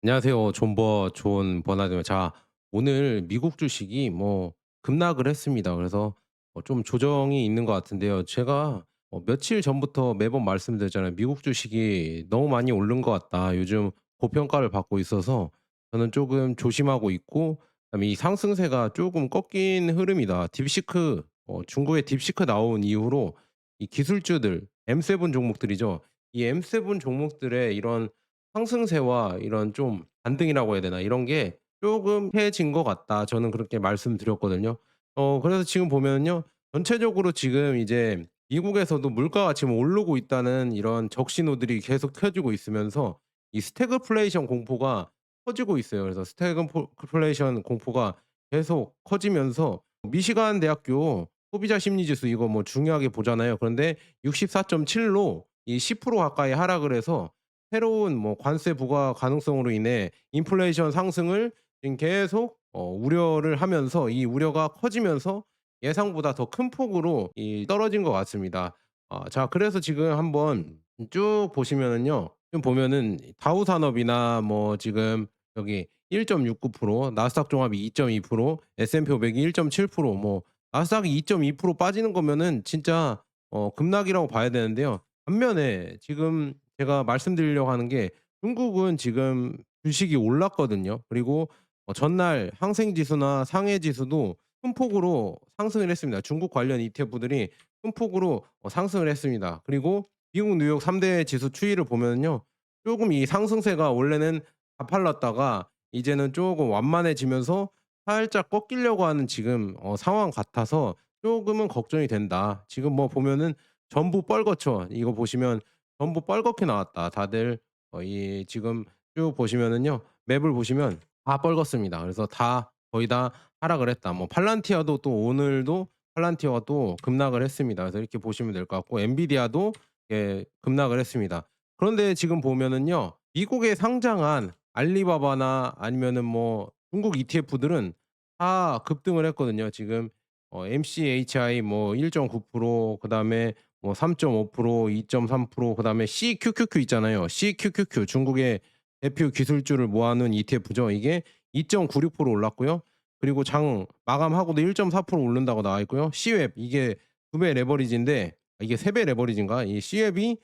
안녕하세요. 존 버나드입니다. 자, 오늘 미국 주식이 뭐 급락을 했습니다. 그래서 좀 조정이 있는 것 같은데요. 제가 며칠 전부터 매번 말씀드렸잖아요. 미국 주식이 너무 많이 오른 것 같다. 요즘 고평가를 받고 있어서 저는 조금 조심하고 있고, 그다음에 이 상승세가 조금 꺾인 흐름이다. 딥시크, 중국의 딥시크 나온 이후로 이 기술주들, M7 종목들이죠. 이 M7 종목들의 이런 상승세와 이런 좀 반등이라고 해야 되나, 이런 게 조금 해진 것 같다. 저는 그렇게 말씀드렸거든요. 그래서 지금 보면은요. 전체적으로 지금 이제 미국에서도 물가가 지금 오르고 있다는 이런 적신호들이 계속 켜지고 있으면서 이 스태그플레이션 공포가 커지고 있어요. 그래서 스태그플레이션 공포가 계속 커지면서 미시간 대학교 소비자 심리 지수, 이거 뭐 중요하게 보잖아요. 그런데 64.7로 이 10% 가까이 하락을 해서 새로운 뭐 관세 부과 가능성으로 인해 인플레이션 상승을 지금 계속 우려를 하면서, 이 우려가 커지면서 예상보다 더 큰 폭으로 이 떨어진 것 같습니다. 자, 그래서 지금 한번 쭉 보시면은요. 좀 보면은 다우 산업이나 뭐 지금 여기 1.69%, 나스닥 종합이 2.2%, S&P 500이 1.7%, 뭐 나스닥이 2.2% 빠지는 거면은 진짜 급락이라고 봐야 되는데요. 반면에 지금 제가 말씀드리려고 하는 게, 중국은 지금 주식이 올랐거든요. 그리고 전날 항생 지수나 상해 지수도 큰 폭으로 상승을 했습니다. 중국 관련 ETF들이 큰 폭으로 상승을 했습니다. 그리고 미국 뉴욕 3대 지수 추이를 보면요. 조금 이 상승세가 원래는 가팔랐다가 이제는 조금 완만해지면서 살짝 꺾이려고 하는 지금 상황 같아서 조금은 걱정이 된다. 지금 뭐 보면은 전부 뻘겋죠. 이거 보시면 전부 뻘겋게 나왔다. 다들 이 지금 쭉 보시면은요. 맵을 보시면 다 뻘겋습니다. 그래서 다 거의 다 하락을 했다. 뭐 팔란티아도 또 오늘도 팔란티아가 또 급락을 했습니다. 그래서 이렇게 보시면 될 것 같고, 엔비디아도 예 급락을 했습니다. 그런데 지금 보면은요. 미국에 상장한 알리바바나 아니면은 뭐 중국 ETF들은 다 급등을 했거든요. 지금 MCHI 뭐 1.9%, 그다음에 뭐 3.5%, 2.3%, 그다음에 CQQQ 있잖아요. CQQQ, 중국의 대표 기술주를 모아놓은 ETF죠. 이게 2.96% 올랐고요. 그리고 장 마감하고도 1.4% 오른다고 나와 있고요. C웹, 이게 2배 레버리지인데, 이게 3배 레버리지인가? 이 C웹이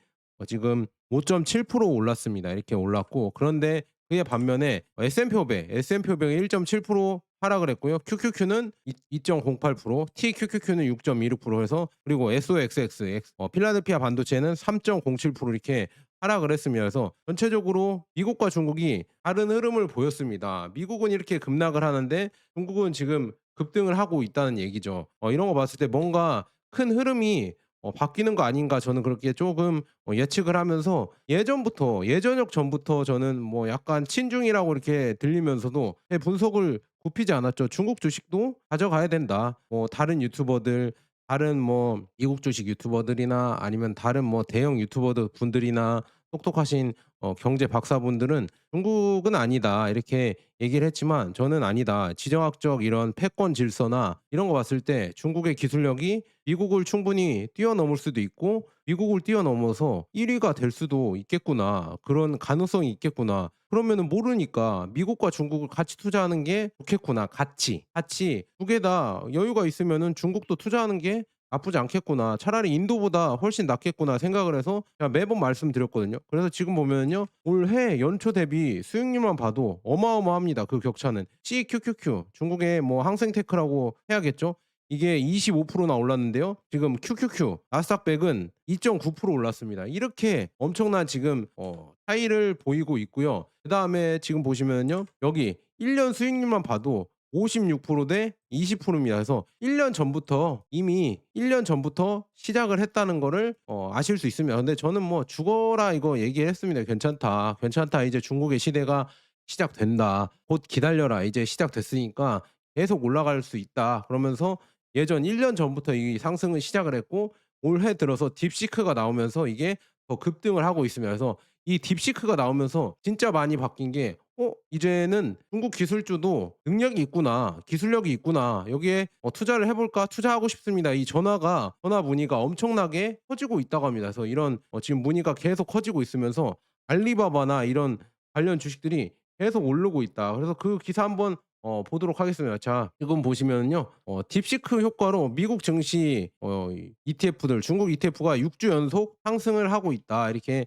지금 5.7% 올랐습니다. 이렇게 올랐고, 그런데 그에 반면에 S&P 500이 1.7% 하락을 했고요. QQQ는 2.08%, TQQQ는 6.26% 해서, 그리고 SOXX, 필라델피아 반도체는 3.07% 이렇게 하락을 했습니다. 그래서 전체적으로 미국과 중국이 다른 흐름을 보였습니다. 미국은 이렇게 급락을 하는데 중국은 지금 급등을 하고 있다는 얘기죠. 이런 거 봤을 때 뭔가 큰 흐름이 바뀌는 거 아닌가, 저는 그렇게 조금 예측을 하면서, 예전역 전부터 저는 뭐 약간 친중이라고 이렇게 들리면서도 제 분석을 굽히지 않았죠. '중국 주식도 가져가야 된다.' 뭐 다른 유튜버들, 다른 뭐 미국 주식 유튜버들이나 아니면 다른 뭐 대형 유튜버들 분들이나 똑똑하신 경제 박사분들은 "중국은 아니다." 이렇게 얘기를 했지만, 저는 "아니다. 지정학적 이런 패권 질서나 이런 거 봤을 때 중국의 기술력이 미국을 충분히 뛰어넘을 수도 있고, 미국을 뛰어넘어서 1 위가 될 수도 있겠구나. 그런 가능성이 있겠구나. 그러면은 모르니까 미국과 중국을 같이 투자하는 게 좋겠구나. 같이 두 개 다 여유가 있으면은 중국도 투자하는 게 나쁘지 않겠구나. 차라리 인도보다 훨씬 낫겠구나.' 생각을 해서 제가 매번 말씀드렸거든요. 그래서 지금 보면은요. 올해 연초 대비 수익률만 봐도 어마어마합니다, 그 격차는. CQQQ, 중국의 뭐 항생테크라고 해야겠죠? 이게 25%나 올랐는데요. 지금 QQQ, 나스닥 100은 2.9% 올랐습니다. 이렇게 엄청난 지금 차이를 보이고 있고요. 그다음에 지금 보시면요. 여기 1년 수익률만 봐도 56% 대 20%입니다. 그래서 1년 전부터 시작을 했다는 거를 아실 수 있습니다. 근데 저는 뭐 "죽어라." 이거 얘기했습니다. "괜찮다. 괜찮다. 이제 중국의 시대가 시작된다. 곧 기다려라. 이제 시작됐으니까 계속 올라갈 수 있다." 그러면서 예전 1년 전부터 이 상승을 시작을 했고, 올해 들어서 딥시크가 나오면서 이게 더 급등을 하고 있습니다. 그래서 이 딥시크가 나오면서 진짜 많이 바뀐 게, 이제는 '중국 기술주도 능력이 있구나. 기술력이 있구나. 여기에 투자를 해 볼까? 투자하고 싶습니다.' 이 전화 문의가 엄청나게 커지고 있다고 합니다. 그래서 이런 지금 문의가 계속 커지고 있으면서 알리바바나 이런 관련 주식들이 계속 오르고 있다. 그래서 그 기사 한번 보도록 하겠습니다. 자, 지금 보시면은요. 딥시크 효과로 미국 증시 ETF들 중국 ETF가 6주 연속 상승을 하고 있다. 이렇게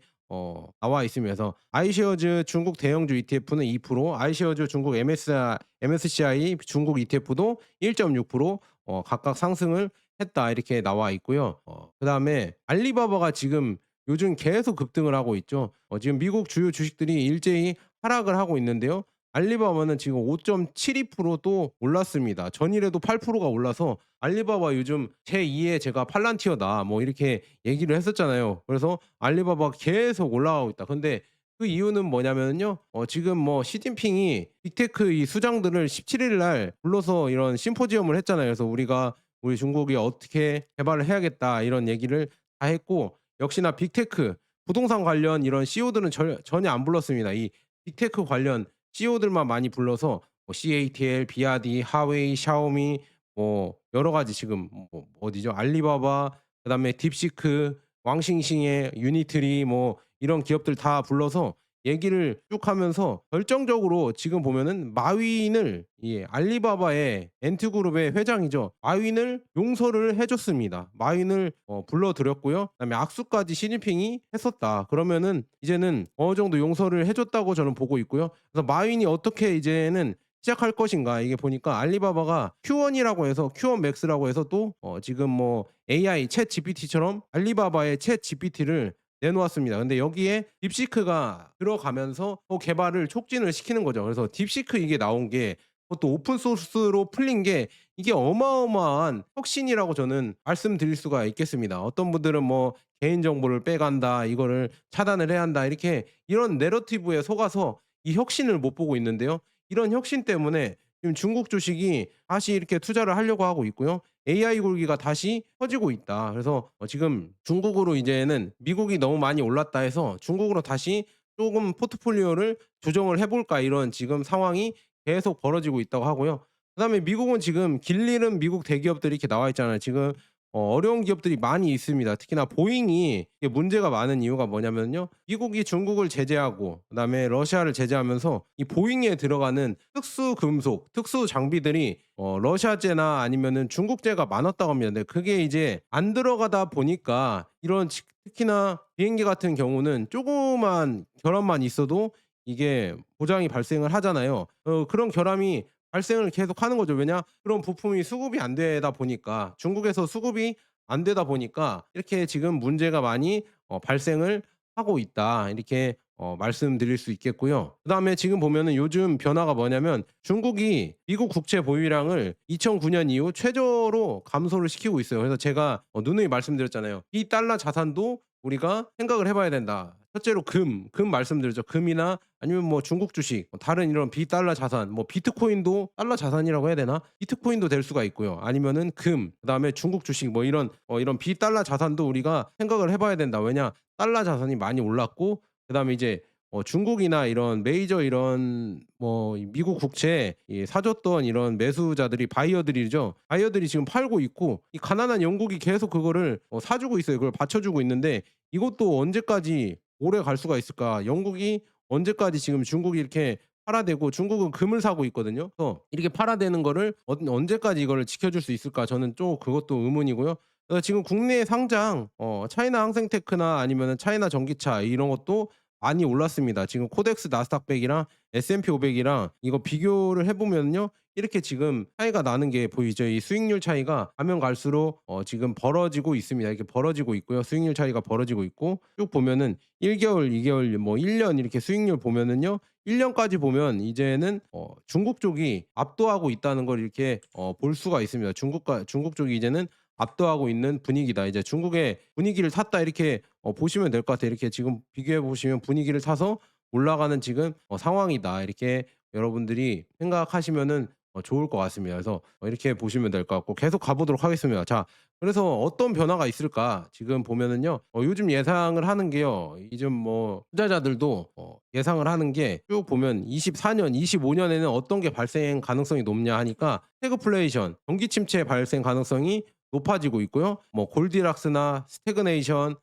나와 있습니다. 그래서 아이쉐어즈 중국 대형주 ETF는 2%, 아이쉐어즈 중국 MSCI 중국 ETF도 1.6% 각각 상승을 했다. 이렇게 나와 있고요. 그다음에 알리바바가 지금 요즘 계속 급등을 하고 있죠. 지금 미국 주요 주식들이 일제히 하락을 하고 있는데요. 알리바바는 지금 5.72%또 올랐습니다. 전일에도 8%가 올라서 알리바바 요즘 제2의 제가 팔란티어다 뭐 이렇게 얘기를 했었잖아요. 그래서 알리바바가 계속 올라가고 있다. 근데 그 이유는 뭐냐면요. 지금 뭐 시진핑이 빅테크 이 수장들을 17일 날 불러서 이런 심포지엄을 했잖아요. 그래서 우리 중국이 어떻게 개발을 해야겠다 이런 얘기를 다 했고, 역시나 빅테크 부동산 관련 이런 CEO들은 전혀 안 불렀습니다. 이 빅테크 관련 CEO들만 많이 불러서 뭐 CATL, 비아디, 하웨이, 샤오미 뭐 여러 가지 지금 뭐 어디죠? 알리바바, 그다음에 딥시크, 왕싱싱의 유니트리 뭐 이런 기업들 다 불러서 얘기를 쭉 하면서 결정적으로 지금 보면은 마윈을 알리바바의 엔트그룹의 회장이죠. 마윈을 용서를 해 줬습니다. 마윈을 불러 들였고요. 그다음에 악수까지 시진핑이 했었다. 그러면은 이제는 어느 정도 용서를 해 줬다고 저는 보고 있고요. 그래서 마윈이 어떻게 이제는 시작할 것인가, 이게 보니까 알리바바가 Q1이라고 해서 Q1 맥스라고 해서 또 지금 뭐 AI 챗 GPT처럼 알리바바의 챗 GPT를 내놓았습니다. 근데 여기에 딥시크가 들어가면서 개발을 촉진을 시키는 거죠. 그래서 딥시크 이게 나온 게 그것도 오픈 소스로 풀린 게 이게 어마어마한 혁신이라고 저는 말씀드릴 수가 있겠습니다. 어떤 분들은 뭐 개인 정보를 빼간다, 이거를 차단을 해야 한다, 이렇게 이런 내러티브에 속아서 이 혁신을 못 보고 있는데요. 이런 혁신 때문에 지금 중국 주식이 다시 이렇게 투자를 하려고 하고 있고요. AI 굴기가 다시 퍼지고 있다. 그래서 지금 중국으로 이제는 미국이 너무 많이 올랐다 해서 중국으로 다시 조금 포트폴리오를 조정을 해 볼까, 이런 지금 상황이 계속 벌어지고 있다고 하고요. 그다음에 미국은 지금 길 잃은 미국 대기업들이 이렇게 나와 있잖아요. 지금 어려운 기업들이 많이 있습니다. 특히나 보잉이 이게 문제가 많은 이유가 뭐냐면요. 미국이 중국을 제재하고 그다음에 러시아를 제재하면서 이 보잉에 들어가는 특수 금속, 특수 장비들이 러시아제나 아니면은 중국제가 많았다고 합니다. 근데 그게 이제 안 들어가다 보니까 이런 특히나 비행기 같은 경우는 조그만 결함만 있어도 이게 고장이 발생을 하잖아요. 그런 결함이 발생을 계속하는 거죠. 왜냐? 그런 부품이 수급이 안 되다 보니까, 중국에서 수급이 안 되다 보니까 이렇게 지금 문제가 많이 발생을 하고 있다. 이렇게 말씀드릴 수 있겠고요. 그다음에 지금 보면은 요즘 변화가 뭐냐면 중국이 미국 국채 보유량을 2009년 이후 최저로 감소를 시키고 있어요. 그래서 제가 누누이 말씀드렸잖아요. 이 달러 자산도 우리가 생각을 해 봐야 된다. 첫째로 금 말씀드렸죠. 금이나 아니면 뭐 중국 주식, 다른 이런 비달러 자산, 뭐 비트코인도 달러 자산이라고 해야 되나? 비트코인도 될 수가 있고요. 아니면은 그다음에 중국 주식 뭐 이런 비달러 자산도 우리가 생각을 해 봐야 된다. 왜냐? 달러 자산이 많이 올랐고, 그다음에 이제 중국이나 이런 메이저 이런 뭐 이 미국 국채 사줬던 이런 매수자들이 바이어들이죠. 바이어들이 지금 팔고 있고, 이 가난한 영국이 계속 그거를 사주고 있어요. 그걸 받쳐주고 있는데 이것도 언제까지 오래 갈 수가 있을까? 영국이 언제까지 지금 중국이 이렇게 팔아대고, 중국은 금을 사고 있거든요. 그래서 이렇게 팔아대는 거를 언제까지 이거를 지켜줄 수 있을까? 저는 좀 그것도 의문이고요. 그래서 지금 국내 상장 차이나 항생테크나 아니면은 차이나 전기차 이런 것도 많이 올랐습니다. 지금 코덱스 나스닥 100이랑 S&P 500이랑 이거 비교를 해 보면요. 이렇게 지금 차이가 나는 게 보이죠. 이 수익률 차이가 가면 갈수록 지금 벌어지고 있습니다. 이렇게 벌어지고 있고요. 수익률 차이가 벌어지고 있고, 쭉 보면은 1 개월, 2 개월, 뭐 1년 이렇게 수익률 보면은요. 1 년까지 보면 이제는 중국 쪽이 압도하고 있다는 걸 이렇게 볼 수가 있습니다. 중국 쪽이 이제는 압도하고 있는 분위기다. 이제 중국의 분위기를 탔다, 이렇게 보시면 될 것 같아요. 이렇게 지금 비교해 보시면 분위기를 타서 올라가는 지금 상황이다. 이렇게 여러분들이 생각하시면은 좋을 것 같습니다. 그래서 이렇게 보시면 될 것 같고, 계속 가 보도록 하겠습니다. 자, 그래서 어떤 변화가 있을까? 지금 보면은요. 요즘 예상을 하는 게요. 요즘 뭐 투자자들도 예상을 하는 게 쭉 보면 24년, 25년에는 어떤 게 발생 가능성이 높냐 하니까 스태그플레이션, 경기 침체 발생 가능성이 높아지고 있고요. 뭐 골디락스나 스태그네이션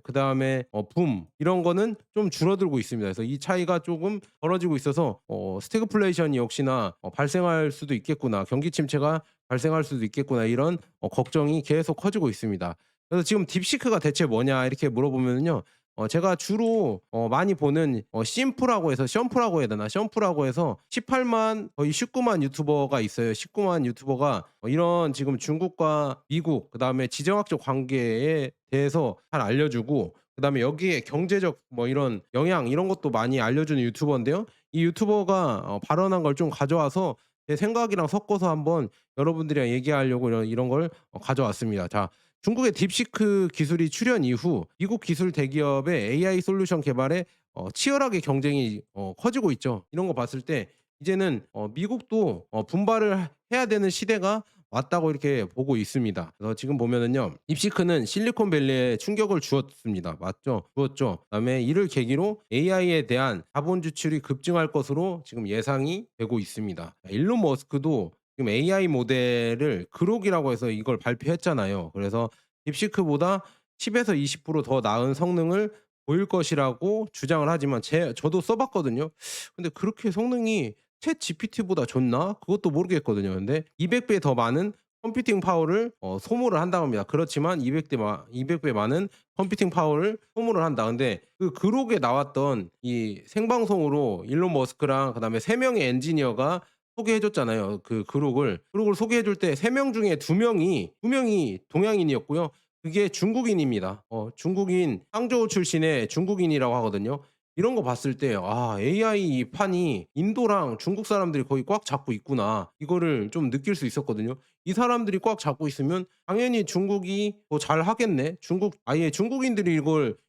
그다음에 붐 이런 거는 좀 줄어들고 있습니다. 그래서 이 차이가 조금 벌어지고 있어서 스태그플레이션이 역시나 발생할 수도 있겠구나. 경기 침체가 발생할 수도 있겠구나. 이런 걱정이 계속 커지고 있습니다. 그래서 지금 딥시크가 대체 뭐냐 이렇게 물어보면요. 제가 주로 많이 보는 심프라고 해서 션프라고 해야 되나? 션프라고 해서 18만 거의 19만 유튜버가 있어요. 19만 유튜버가 이런 지금 중국과 미국 그다음에 지정학적 관계에 대해서 잘 알려주고 그다음에 여기에 경제적 뭐 이런 영향 이런 것도 많이 알려주는 유튜버인데요. 이 유튜버가 발언한 걸 좀 가져와서 제 생각이랑 섞어서 한번 여러분들이랑 얘기하려고 이런 걸 가져왔습니다. 자, 중국의 딥시크 기술이 출현 이후 미국 기술 대기업의 AI 솔루션 개발에 치열하게 경쟁이 커지고 있죠. 이런 거 봤을 때 이제는 미국도 분발을 해야 되는 시대가 왔다고 이렇게 보고 있습니다. 그래서 지금 보면은요. 딥시크는 실리콘밸리에 충격을 주었습니다. 맞죠? 주었죠. 그다음에 이를 계기로 AI에 대한 자본 지출이 급증할 것으로 지금 예상이 되고 있습니다. 일론 머스크도 지금 AI 모델을 그록이라고 해서 이걸 발표했잖아요. 그래서 딥시크보다 10에서 20%더 나은 성능을 보일 것이라고 주장을 하지만 저도 써 봤거든요. 근데 그렇게 성능이 챗 GPT보다 좋나? 그것도 모르겠거든요. 근데 200배 더 많은 컴퓨팅 파워를 소모를 한다고 합니다. 그렇지만 200배 많은 컴퓨팅 파워를 소모를 한다. 근데 그 그록에 나왔던 이 생방송으로 일론 머스크랑 그다음에 3 명의 엔지니어가 소개해 줬잖아요. 그 그록을. 그록을 소개해 줄 때 3명 중에 2명이 동양인이었고요. 그게 중국인입니다. 중국인 항저우 출신의 중국인이라고 하거든요. 이런 거 봤을 때 '아 AI 이 판이 인도랑 중국 사람들이 거의 꽉 잡고 있구나.' 이거를 좀 느낄 수 있었거든요. 이 사람들이 꽉 잡고 있으면 당연히 '중국이 더 잘하겠네.' 아예 중국인들이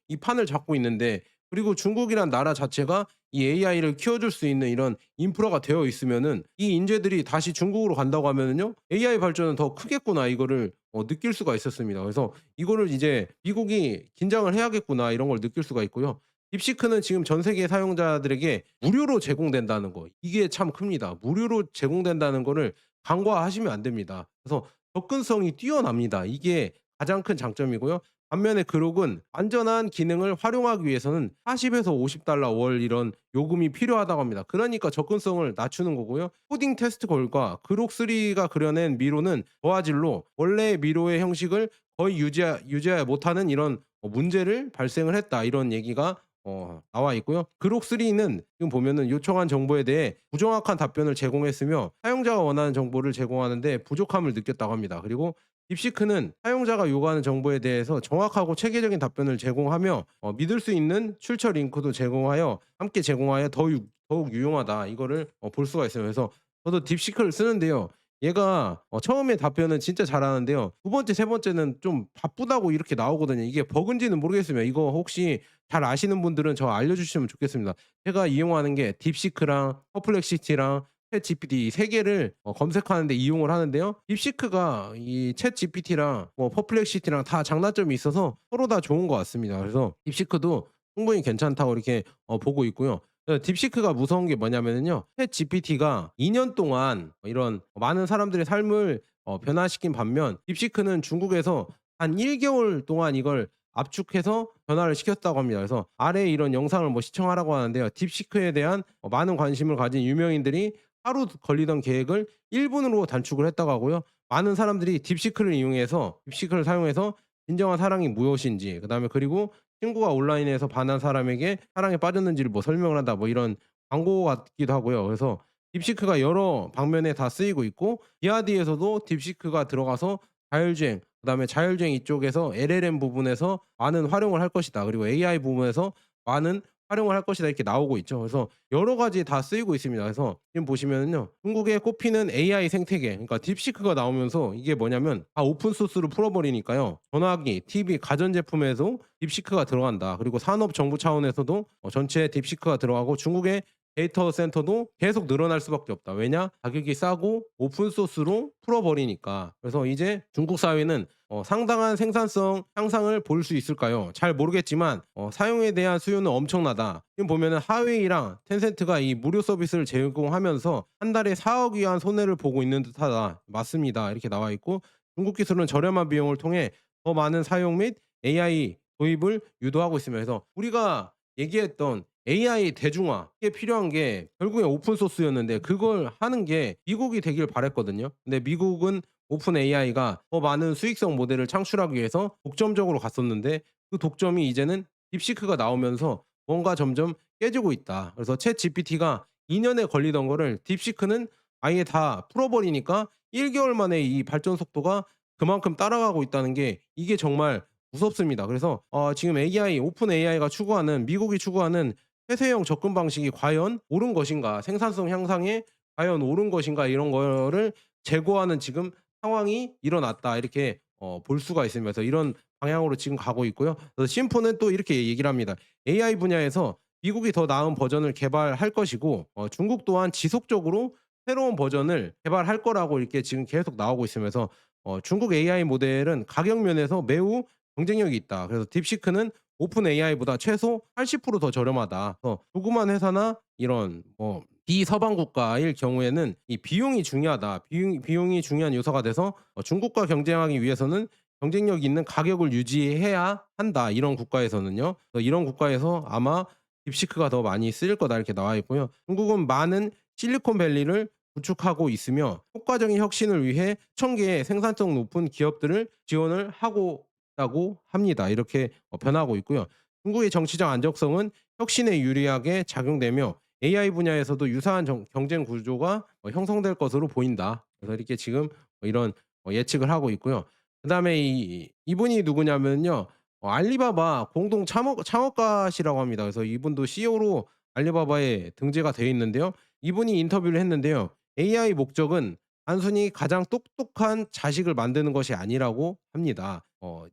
이 판을 잡고 있는데 그리고 중국이란 나라 자체가 이 AI를 키워줄 수 있는 이런 인프라가 되어 있으면은 이 인재들이 다시 중국으로 간다고 하면은요 'AI 발전은 더 크겠구나.' 이거를 느낄 수가 있었습니다. 그래서 이거를 이제 '미국이 긴장을 해야겠구나.' 이런 걸 느낄 수가 있고요. 딥시크는 지금 전 세계 사용자들에게 무료로 제공된다는 거 이게 참 큽니다. 무료로 제공된다는 거를 간과하시면 안 됩니다. 그래서 접근성이 뛰어납니다. 이게 가장 큰 장점이고요. 반면에 그록은 안전한 기능을 활용하기 위해서는 40에서 $50 월 이런 요금이 필요하다고 합니다. 그러니까 접근성을 낮추는 거고요. 코딩 테스트 걸과 그록3가 그려낸 미로는 저화질로 원래의 미로의 형식을 거의 유지하 못하는 이런 문제를 발생을 했다. 이런 얘기가 나와 있고요. 그록3는 지금 보면은 요청한 정보에 대해 부정확한 답변을 제공했으며 사용자가 원하는 정보를 제공하는데 부족함을 느꼈다고 합니다. 그리고 딥시크는 사용자가 요구하는 정보에 대해서 정확하고 체계적인 답변을 제공하며 믿을 수 있는 출처 링크도 제공하여 함께 제공하여 더욱 유용하다. 이거를 볼 수가 있어요. 그래서 저도 딥시크를 쓰는데요. 얘가 처음에 답변은 진짜 잘하는데요. 두 번째, 세 번째는 좀 바쁘다고 이렇게 나오거든요. 이게 버그인지는 모르겠으면 이거 혹시 잘 아시는 분들은 저 알려주시면 좋겠습니다. 제가 이용하는 게 딥시크랑 퍼플렉시티랑 챗GPT 이 세 개를 검색하는 데 이용을 하는데요. 딥시크가 이 챗GPT랑 뭐 퍼플렉시티랑 다 장단점이 있어서 서로 다 좋은 것 같습니다. 그래서 딥시크도 충분히 괜찮다고 이렇게 보고 있고요. 딥시크가 무서운 게 뭐냐면은요. 챗GPT가 2년 동안 이런 많은 사람들의 삶을 변화시킨 반면 딥시크는 중국에서 한 1 개월 동안 이걸 압축해서 변화를 시켰다고 합니다. 그래서 아래에 이런 영상을 뭐 시청하라고 하는데요. 딥시크에 대한 많은 관심을 가진 유명인들이 하루 걸리던 계획을 1 분으로 단축을 했다고 하고요. 많은 사람들이 딥시크를 사용해서 진정한 사랑이 무엇인지 그다음에 그리고 친구가 온라인에서 반한 사람에게 사랑에 빠졌는지를 뭐 설명을 한다 뭐 이런 광고 같기도 하고요. 그래서 딥시크가 여러 방면에 다 쓰이고 있고 기아디에서도 딥시크가 들어가서 자율주행 그다음에 자율주행 이쪽에서 LLM 부분에서 많은 활용을 할 것이다. 그리고 AI 부분에서 많은 활용을 할 것이다 이렇게 나오고 있죠. 그래서 여러 가지 다 쓰이고 있습니다. 그래서 지금 보시면은요. 중국에 꼽히는 AI 생태계 그러니까 딥시크가 나오면서 이게 뭐냐면 다 오픈 소스로 풀어 버리니까요. 전화기, TV, 가전제품에도 딥시크가 들어간다. 그리고 산업 정부 차원에서도 전체에 딥시크가 들어가고 중국의 데이터 센터도 계속 늘어날 수밖에 없다. 왜냐? 가격이 싸고 오픈 소스로 풀어 버리니까. 그래서 이제 중국 사회는 상당한 생산성 향상을 볼 수 있을까요? 잘 모르겠지만 사용에 대한 수요는 엄청나다. 지금 보면은 하웨이랑 텐센트가 이 무료 서비스를 제공하면서 한 달에 4억 위안 손해를 보고 있는 듯하다. 맞습니다. 이렇게 나와 있고 중국 기술은 저렴한 비용을 통해 더 많은 사용 및 AI 도입을 유도하고 있으며 그래서 우리가 얘기했던 AI 대중화에 필요한 게 결국에 오픈 소스였는데 그걸 하는 게 미국이 되길 바랐거든요. 근데 미국은 오픈 AI가 더 많은 수익성 모델을 창출하기 위해서 독점적으로 갔었는데 그 독점이 이제는 딥시크가 나오면서 뭔가 점점 깨지고 있다. 그래서 챗 GPT가 2 년에 걸리던 거를 딥시크는 아예 다 풀어 버리니까 1 개월 만에 이 발전 속도가 그만큼 따라가고 있다는 게 이게 정말 무섭습니다. 그래서 지금 AI 오픈 AI가 추구하는 미국이 추구하는 폐쇄형 접근 방식이 과연 옳은 것인가, 생산성 향상에 과연 옳은 것인가 이런 거를 재고하는 지금 상황이 일어났다. 이렇게 볼 수가 있으면서 이런 방향으로 지금 가고 있고요. 그래서 심포는 또 이렇게 얘기를 합니다. AI 분야에서 미국이 더 나은 버전을 개발할 것이고 중국 또한 지속적으로 새로운 버전을 개발할 거라고 이렇게 지금 계속 나오고 있으면서 중국 AI 모델은 가격 면에서 매우 경쟁력이 있다. 그래서 딥시크는 오픈 AI보다 최소 80%더 저렴하다. 조그만 회사나 이런 비서방 국가일 경우에는 이 비용이 중요하다. 비용이 중요한 요소가 돼서 중국과 경쟁하기 위해서는 경쟁력 있는 가격을 유지해야 한다. 이런 국가에서는요. 이런 국가에서 아마 딥시크가 더 많이 쓰일 거다 이렇게 나와 있고요. 중국은 많은 실리콘밸리를 구축하고 있으며 효과적인 혁신을 위해 1,000개의 생산성 높은 기업들을 지원을 하고 있다고 합니다. 이렇게 변하고 있고요. 중국의 정치적 안정성은 혁신에 유리하게 작용되며 AI 분야에서도 유사한 경쟁 구조가 형성될 것으로 보인다. 그래서 이렇게 지금 이런 예측을 하고 있고요. 그다음에 이분이 누구냐면요. 알리바바 공동 창업가시라고 합니다. 그래서 이분도 CEO로 알리바바에 등재가 되어 있는데요. 이분이 인터뷰를 했는데요. AI 목적은 단순히 가장 똑똑한 자식을 만드는 것이 아니라고 합니다.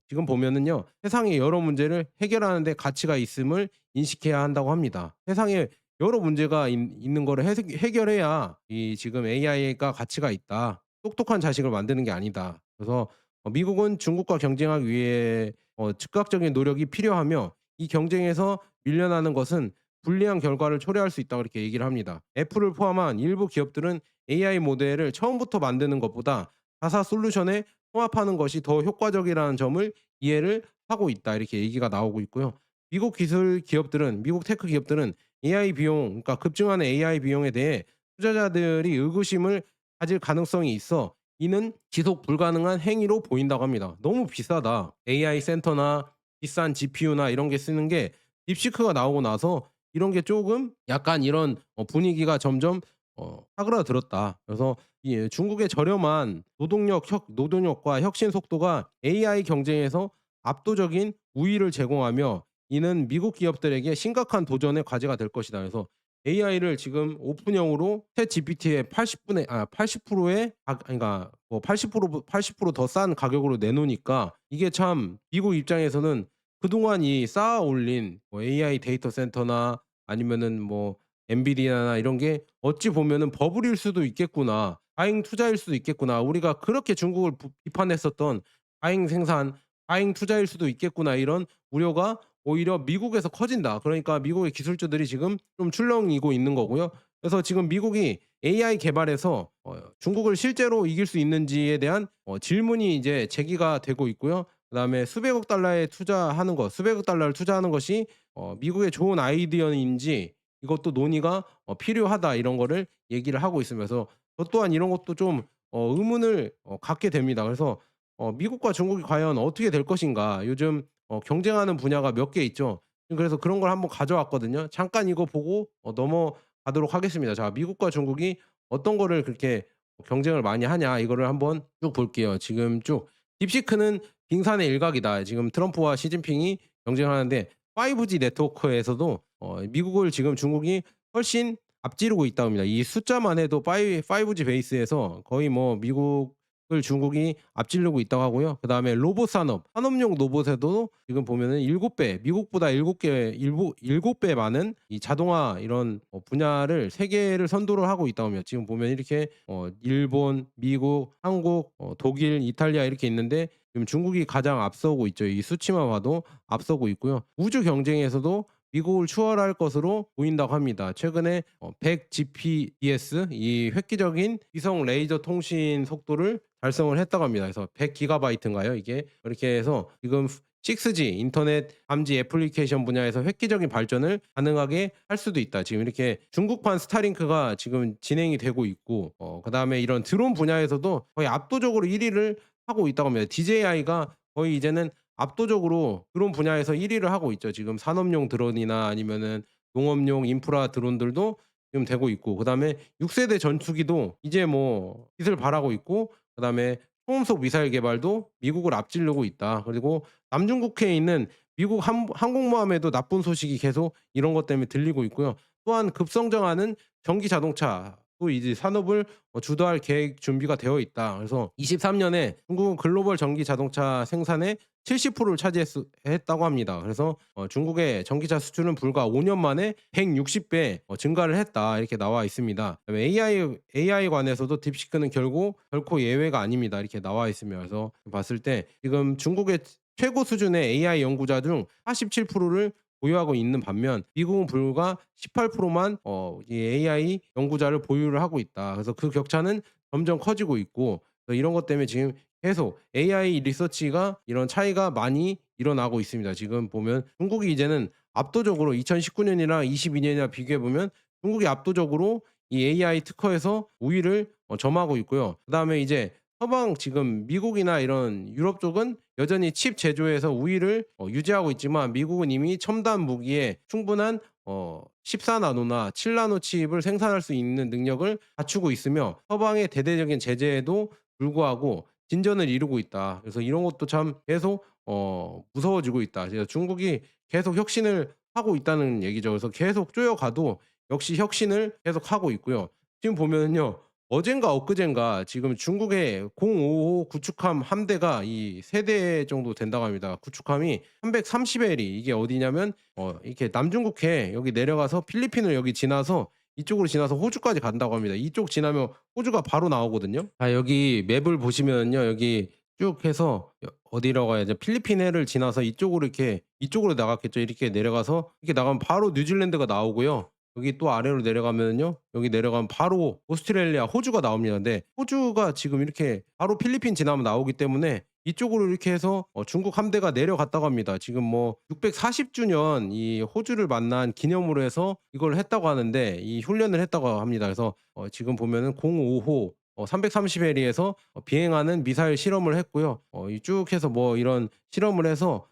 지금 보면은요. 세상의 여러 문제를 해결하는 데 가치가 있음을 인식해야 한다고 합니다. 세상에 여러 문제가 있는 거를 해결해야 이 지금 AI가 가치가 있다. 똑똑한 자식을 만드는 게 아니다. 그래서 미국은 중국과 경쟁하기 위해 즉각적인 노력이 필요하며 이 경쟁에서 밀려나는 것은 불리한 결과를 초래할 수 있다고 이렇게 얘기를 합니다. 애플을 포함한 일부 기업들은 AI 모델을 처음부터 만드는 것보다 자사 솔루션에 통합하는 것이 더 효과적이라는 점을 이해를 하고 있다. 이렇게 얘기가 나오고 있고요. 미국 테크 기업들은 AI 비용, 그러니까 급증하는 AI 비용에 대해 투자자들이 의구심을 가질 가능성이 있어 이는 지속 불가능한 행위로 보인다고 합니다. 너무 비싸다. AI 센터나 비싼 GPU나 이런 게 쓰는 게 딥시크가 나오고 나서 이런 게 조금 약간 이런 분위기가 점점 사그라들었다. 그래서 이 중국의 저렴한 노동력과 혁신 속도가 AI 경쟁에서 압도적인 우위를 제공하며 이는 미국 기업들에게 심각한 도전의 과제가 될 것이다. 그래서 AI를 지금 오픈형으로 챗GPT의 80%의 그러니까 80%더 싼 가격으로 내놓으니까 이게 참 미국 입장에서는 그동안 이 쌓아 올린 AI 데이터 센터나 아니면은 엔비디아나 이런 게 어찌 보면은 '버블일 수도 있겠구나. 과잉 투자일 수도 있겠구나. 우리가 그렇게 중국을 비판했었던 과잉 생산, 과잉 투자일 수도 있겠구나.' 이런 우려가 오히려 미국에서 커진다. 그러니까 미국의 기술주들이 지금 좀 출렁이고 있는 거고요. 그래서 지금 미국이 AI 개발에서 중국을 실제로 이길 수 있는지에 대한 질문이 이제 제기가 되고 있고요. 그다음에 수백억 달러를 투자하는 것이 미국의 좋은 아이디어인지 이것도 논의가 필요하다 이런 거를 얘기를 하고 있으면서 저 또한 이런 것도 좀 의문을 갖게 됩니다. 그래서 미국과 중국이 과연 어떻게 될 것인가. 요즘 경쟁하는 분야가 몇 개 있죠. 그래서 그런 걸 한번 가져왔거든요. 잠깐 이거 보고 넘어가도록 하겠습니다. 자, 미국과 중국이 어떤 거를 그렇게 경쟁을 많이 하냐 이거를 한번 쭉 볼게요. 지금 쭉 딥시크는 빙산의 일각이다. 지금 트럼프와 시진핑이 경쟁하는데 5G 네트워크에서도 미국을 지금 중국이 훨씬 앞지르고 있다고 합니다. 이 숫자만 해도 5G 베이스에서 거의 미국을 중국이 앞지르고 있다고 하고요. 그다음에 로봇 산업용 로봇에도 지금 보면은 7배, 미국보다 7배 많은 이 자동화 이런 분야를 세계를 선도를 하고 있다고 합니다. 지금 보면 이렇게 일본, 미국, 한국, 독일, 이탈리아 이렇게 있는데 지금 중국이 가장 앞서고 있죠. 이 수치만 봐도 앞서고 있고요. 우주 경쟁에서도 미국을 추월할 것으로 보인다고 합니다. 최근에 100 Gbps 이 획기적인 위성 레이저 통신 속도를 달성을 했다고 합니다. 그래서 100 기가바이트인가요 이게? 이렇게 해서 지금 6G 인터넷 감지 애플리케이션 분야에서 획기적인 발전을 가능하게 할 수도 있다. 지금 이렇게 중국판 스타링크가 지금 진행이 되고 있고 그다음에 이런 드론 분야에서도 거의 압도적으로 1 위를 하고 있다고 합니다. DJI가 거의 이제는 압도적으로 드론 분야에서 1 위를 하고 있죠. 지금 산업용 드론이나 아니면은 농업용 인프라 드론들도 지금 되고 있고 그다음에 6 세대 전투기도 이제 뭐 빛을 발하고 있고 그다음에 초음속 미사일 개발도 미국을 앞지르고 있다. 그리고 남중국해에 있는 미국 항공모함에도 나쁜 소식이 계속 이런 것 때문에 들리고 있고요. 또한 급성장하는 전기 자동차도 이제 산업을 주도할 계획 준비가 되어 있다. 그래서 23 년에 중국은 글로벌 전기 자동차 생산의 70%를 했다고 합니다. 그래서 중국의 전기차 수출은 불과 5년 만에 160배 증가를 했다. 이렇게 나와 있습니다. 그다음에 AI 관해서도 딥시크는 결코 예외가 아닙니다. 이렇게 나와 있으며 그래서 봤을 때 지금 중국의 최고 수준의 AI 연구자 중 47%를 보유하고 있는 반면 미국은 불과 18%만 이 AI 연구자를 보유를 하고 있다. 그래서 그 격차는 점점 커지고 있고 그래서 이런 것 때문에 지금 계속 AI 리서치가 이런 차이가 많이 일어나고 있습니다. 지금 보면 중국이 이제는 압도적으로 2019 년이랑 22 년이나 비교해 보면 중국이 압도적으로 이 AI 특허에서 우위를 점하고 있고요. 그다음에 이제 서방 지금 미국이나 이런 유럽 쪽은 여전히 칩 제조에서 우위를 유지하고 있지만 미국은 이미 첨단 무기에 충분한 14 나노나 7 나노 칩을 생산할 수 있는 능력을 갖추고 있으며 서방의 대대적인 제재에도 불구하고 진전을 이루고 있다. 그래서 이런 것도 참 계속 무서워지고 있다. 그래서 중국이 계속 혁신을 하고 있다는 얘기죠. 그래서 계속 쪼여가도 역시 혁신을 계속하고 있고요. 지금 보면은요. 어젠가 엊그젠가 지금 중국의 055 구축함 함대가 이 3대 정도 된다고 합니다. 구축함이 330 L이 이게 어디냐면 이렇게 남중국해 여기 내려가서 필리핀을 여기 지나서 이쪽으로 지나서 호주까지 간다고 합니다. 이쪽 지나면 호주가 바로 나오거든요. 여기 맵을 보시면요. 여기 쭉 해서 어디라고 해야죠? 필리핀 해를 지나서 이쪽으로 이렇게 이쪽으로 나갔겠죠. 이렇게 내려가서 이렇게 나가면 바로 뉴질랜드가 나오고요. 여기 또 아래로 내려가면요. 여기 내려가면 바로 오스트레일리아, 호주가 나옵니다. 근데 호주가 지금 이렇게 바로 필리핀 지나면 나오기 때문에 이쪽으로 이렇게 해서 중국 함대가 내려갔다고 합니다. 지금 뭐 640 주년 이 호주를 만난 기념으로 해서 이걸 했다고 하는데 이 훈련을 했다고 합니다. 그래서 지금 보면은 05호 330 해리에서 비행하는 미사일 실험을 했고요. 이 쭉 해서 뭐 이런 실험을 해서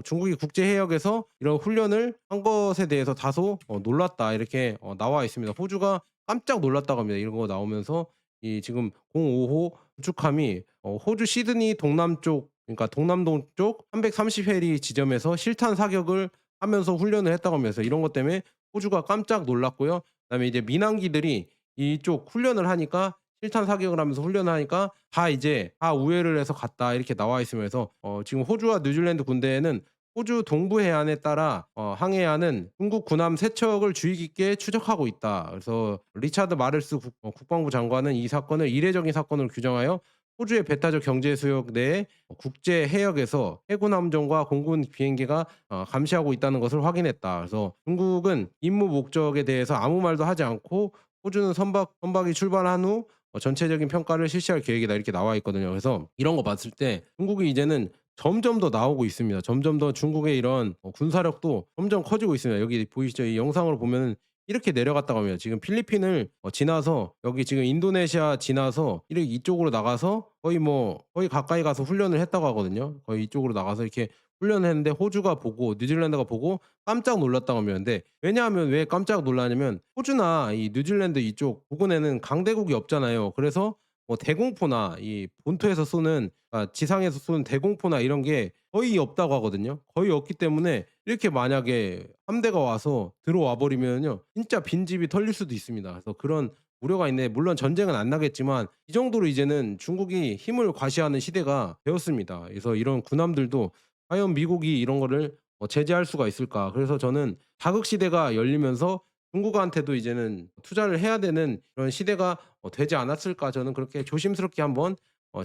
중국이 국제 해역에서 이런 훈련을 한 것에 대해서 다소 놀랐다. 이렇게 나와 있습니다. 호주가 깜짝 놀랐다고 합니다. 이런 거 나오면서 이 지금 05호 구축함이 호주 시드니 동남쪽 그러니까 동남동 쪽 330 해리 지점에서 실탄 사격을 하면서 훈련을 했다고 하면서 이런 것 때문에 호주가 깜짝 놀랐고요. 그다음에 이제 민항기들이 이쪽 훈련을 하니까 실탄 사격을 하면서 훈련을 하니까 다 우회를 해서 갔다 이렇게 나와 있으면서 지금 호주와 뉴질랜드 군대에는 호주 동부 해안에 따라 항해하는 중국 군함 3 척을 주의 깊게 추적하고 있다. 그래서 리차드 마를스 국방부 장관은 이 사건을 이례적인 사건으로 규정하여 호주의 배타적 경제 수역 내에 국제 해역에서 해군 함정과 공군 비행기가 감시하고 있다는 것을 확인했다. 그래서 중국은 임무 목적에 대해서 아무 말도 하지 않고 호주는 선박이 출발한 후 전체적인 평가를 실시할 계획이다 이렇게 나와 있거든요. 그래서 이런 거 봤을 때 중국이 이제는 점점 더 나오고 있습니다. 점점 더 중국의 이런 군사력도 점점 커지고 있습니다. 여기 보이시죠? 이 영상으로 보면은 이렇게 내려갔다고 합니다. 지금 필리핀을 지나서 여기 지금 인도네시아 지나서 이렇게 이쪽으로 나가서 거의 가까이 가서 훈련을 했다고 하거든요. 거의 이쪽으로 나가서 이렇게 훈련을 했는데 호주가 보고 뉴질랜드가 보고 깜짝 놀랐다고 합니다. 근데 왜냐하면 왜 깜짝 놀라냐면 호주나 이 뉴질랜드 이쪽 부근에는 강대국이 없잖아요. 그래서 대공포나 이 본토에서 쏘는 지상에서 쏘는 대공포나 이런 게 거의 없다고 하거든요. 거의 없기 때문에 이렇게 만약에 함대가 와서 들어와 버리면요. 진짜 빈집이 털릴 수도 있습니다. 그래서 그런 우려가 있네. 물론 전쟁은 안 나겠지만 이 정도로 이제는 중국이 힘을 과시하는 시대가 되었습니다. 그래서 이런 군함들도 과연 미국이 이런 거를 제재할 수가 있을까? 그래서 저는 자극 시대가 열리면서 중국한테도 이제는 투자를 해야 되는 그런 시대가 되지 않았을까? 저는 그렇게 조심스럽게 한번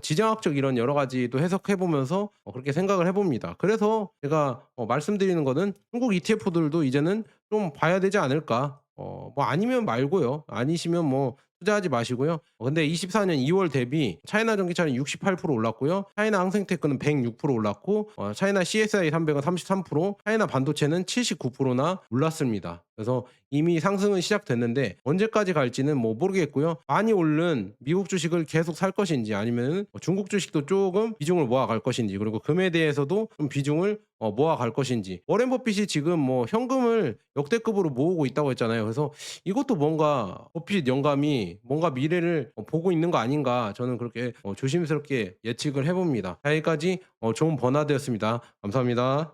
지정학적 이런 여러 가지도 해석해 보면서 그렇게 생각을 해 봅니다. 그래서 제가 말씀드리는 거는 '중국 ETF들도 이제는 좀 봐야 되지 않을까?' 뭐 아니면 말고요. 아니시면 뭐 투자하지 마시고요. 근데 24년 2월 대비 차이나 전기차는 68% 올랐고요. 차이나 항생테크는 106% 올랐고 차이나 CSI 300은 33%, 차이나 반도체는 79%나 올랐습니다. 그래서 이미 상승은 시작됐는데 언제까지 갈지는 뭐 모르겠고요. 많이 오른 미국 주식을 계속 살 것인지 아니면은 중국 주식도 조금 비중을 모아갈 것인지, 그리고 금에 대해서도 좀 비중을 모아갈 것인지. 워렌 버핏이 지금 뭐 현금을 역대급으로 모으고 있다고 했잖아요. 그래서 이것도 뭔가 버핏 영감이 뭔가 미래를 보고 있는 거 아닌가, 저는 그렇게 조심스럽게 예측을 해 봅니다. 자, 여기까지 좋은 버나드였습니다. 감사합니다.